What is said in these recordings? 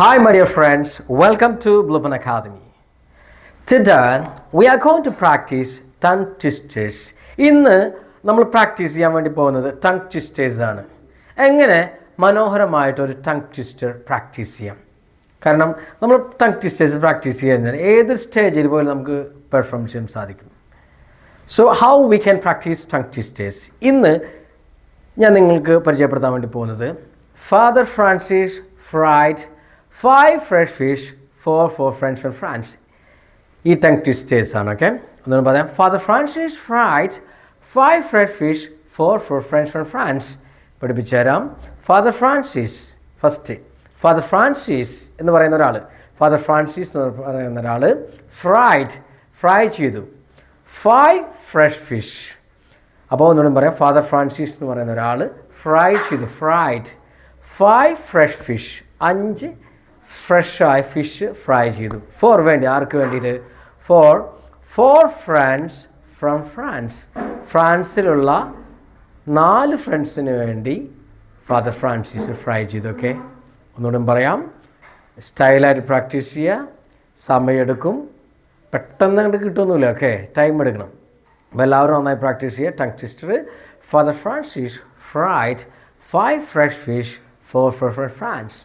Hi, my dear friends. Welcome to Bluepen Academy. Today, we are going to practice tongue twisters. ഇന്ന് നമ്മൾ practice ചെയ്യാൻ വേണ്ടി പോകുന്നത് tongue twisters ആണ്. എങ്ങനെ മനോഹരമായിട്ടൊരു ടങ് ട്വിസ്റ്റർ പ്രാക്ടീസ് ചെയ്യാം. കാരണം നമ്മൾ ടങ് ട്വിസ്റ്റേഴ്സ് പ്രാക്ടീസ് ചെയ്യുന്നത് ഏതൊരു സ്റ്റേജിൽ പോലും നമുക്ക് പെർഫോം ചെയ്യാൻ സാധിക്കും. So how we can practice tongue twisters. ഇന്ന് ഞാൻ നിങ്ങൾക്ക് പരിചയപ്പെടുത്താൻ വേണ്ടി പോകുന്നത് father Francis fried 5 fresh fish for French and France. ഈ ടങ് ട്വിസ്റ്റേഴ്സ് ആണ്. ഓക്കെ, ഒന്നും പറയാം. Father Francis fried 5 fresh fish for French and France. പഠിപ്പിച്ചു തരാം. Father Francis first. Father Francis എന്ന് പറയുന്ന ഒരാൾ, ഫാദർ ഫ്രാൻസിസ് എന്ന് പറയുന്ന ഒരാൾ ഫ്രൈ ചെയ്തു 5 fresh fish. അപ്പോൾ ഒന്നുകൂടെ പറയാം. ഫാദർ ഫ്രാൻസിസ് എന്ന് പറയുന്ന ഒരാൾ ഫ്രൈ ചെയ്തു 5 fresh fish, 5 ഫ്രഷായ ഫിഷ് ഫ്രൈ ചെയ്തു. ഫോർ വേണ്ടി, ആർക്ക് വേണ്ടിയിട്ട്? For friends from France. ഫ്രാൻസിലുള്ള 4 ഫ്രണ്ട്സിന് വേണ്ടി ഫാദർ ഫ്രാൻസിസ് ഫ്രൈ ചെയ്തു. ഓക്കെ, ഒന്നുകൂടെ പറയാം. സ്റ്റൈലായിട്ട് പ്രാക്ടീസ് ചെയ്യുക. സമയമെടുക്കും, പെട്ടെന്ന് കണ്ട് കിട്ടുമൊന്നുമില്ല. ഓക്കെ, ടൈം എടുക്കണം. അപ്പോൾ എല്ലാവരും നന്നായി പ്രാക്ടീസ് ചെയ്യുക. Tongue twister. Father Francis fried 5 fresh fish for France.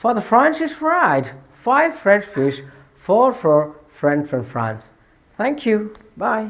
Father Francis fried 5 fresh fish for French and France. Thank you. Bye.